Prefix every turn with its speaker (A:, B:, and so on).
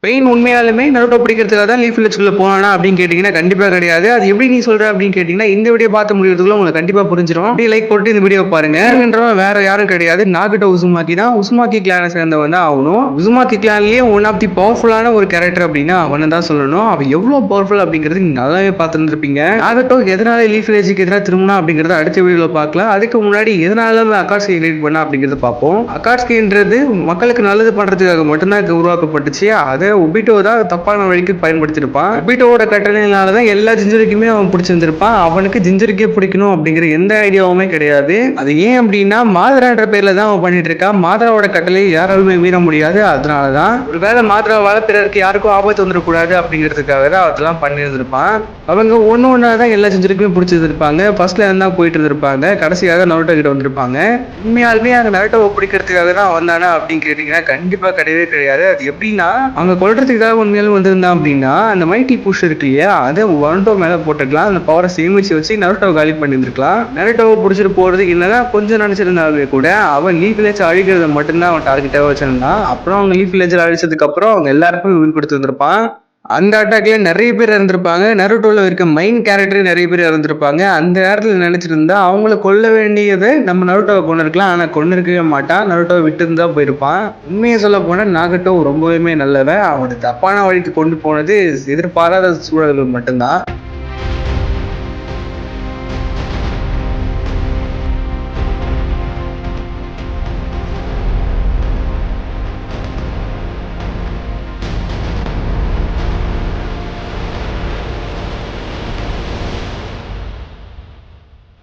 A: Pain உண்மையாலுமே Naruto பிடிக்கிறதுக்காக தான் லீஃப் வில்லேஜ்குள்ள போனானா அப்படின்னு கேட்டீங்கன்னா கண்டிப்பா கிடையாது. அது எப்படி நீ சொல்ற அப்படின்னு கேட்டீங்கன்னா இந்த வீடியோ பார்த்து முடிக்கிறதுக்குள்ள உங்களுக்கு கண்டிப்பா புரிஞ்சிடும். அப்படியே லைக் போட்டு இந்த வீடியோ பாருங்க. வேற யாரும் கிடையாது, நாகட்டோ உசுமாக்கி தான். உசுமாக்கி கிளானை சேர்ந்தவன் தான் ஆகணும். உசுமாக்கி கிளான்லயே ஒன் ஆஃப் தி பவர்ஃபுல்லான ஒரு கேரக்டர் அப்படின்னா அவனை தான் சொல்லணும். அவன் எவ்வளவு பவர்ஃபுல் அப்படிங்கிறது நீங்க நல்லாவே பார்த்துருப்பீங்க. நாகட்டோ எதனால லீஃப் வில்லேஜுக்கு எதிராக திரும்பினா அப்படிங்கறத அடுத்த வீடியோல பார்க்கலாம். அதுக்கு முன்னாடி எதனால அகாட்சுகி கிரியேட் பண்ணா அப்படிங்கறத பார்ப்போம். அகாட்சுகின்றது மக்களுக்கு நல்லது பண்றதுக்காக மட்டும்தான் உருவாக்கப்பட்டுச்சு. அதை ஒபிட்டோ தான் தப்பான வழிக்கு பயன்படுத்திருப்பான். ஒபிட்டோட கட்டளையினாலதான் எல்லா ஜிஞ்சருக்குமே அவன் பிடிச்சிருந்திருப்பான். அவனுக்கு ஜிஞ்சருக்கே பிடிக்கணும் அப்படிங்கிற எந்த ஐடியாவுமே கிடையாது. அது ஏன் அப்படின்னா மாதரான்ற பேர்ல தான் அவன் பண்ணிட்டு இருக்கான். மாதராவோட கட்டளையை யாராலுமே மீற முடியாது. அதனாலதான் ஒருவேளை மாதராவால பிறருக்கு யாருக்கும் ஆபத்து வந்துடக்கூடாது அப்படிங்கிறதுக்காக தான் அதெல்லாம் பண்ணியிருந்திருப்பான். அவங்க ஒன்னொன்னாதான் எல்லா ஜிஞ்சருக்குமே பிடிச்சிருந்திருப்பாங்க. ஃபர்ஸ்ட்ல இருந்தா போயிட்டு இருந்திருப்பாங்க. கடைசியாக நருட்டோ கிட்ட வந்திருப்பாங்க. உண்மையாலுமே அந்த நருட்டோவை பிடிக்கிறதுக்காக தான் வந்தானா அப்படின்னு கேட்டீங்கன்னா கண்டிப்பா கிடையவே கிடையாது. அது எப்படின்னா அவங்க கொல்றதுக்காக உண்மையாலும் வந்திருந்தான் அப்படின்னா அந்த மைட்டி புஷ் இருக்கு இல்லையா, அதை நருட்டோ மேல போட்டுக்கலாம். அந்த பவரை சேமிச்சு வச்சு நருட்டோவை காலி பண்ணியிருந்திருக்கலாம். நருட்டோவை பிடிச்சிட்டு போறது இல்லைன்னா கொஞ்சம் நினைச்சிருந்தாலுமே கூட அவன் லீஃப் வில்லேஜ் அழிக்கிறத மட்டும்தான் அவன் டார்கெட்டாக வச்சிருந்தான். அப்புறம் அவங்க லீஃப் வில்லேஜ் அழிச்சதுக்கு அப்புறம் அவங்க எல்லாருக்கும் உயிர் கொடுத்துருப்பான். அந்த அட்டாக்ல நிறைய பேர் இறந்திருப்பாங்க. நருட்டோல இருக்க மெயின் கேரக்டர் நிறைய பேர் இறந்திருப்பாங்க. அந்த நேரத்தில் நினைச்சிருந்தா அவங்கள கொல்ல வேண்டியதை நம்ம நருட்டோவை கொண்டு இருக்கலாம். ஆனா கொண்டு இருக்கவே மாட்டான். நருட்டோவை விட்டு இருந்தா போயிருப்பான். உண்மையை சொல்ல போனா நாகட்டோ ரொம்பவுமே நல்லவன். அவனை தப்பான வழிக்கு கொண்டு போனது எதிர்பாராத சூழல்கள் மட்டும்தான்.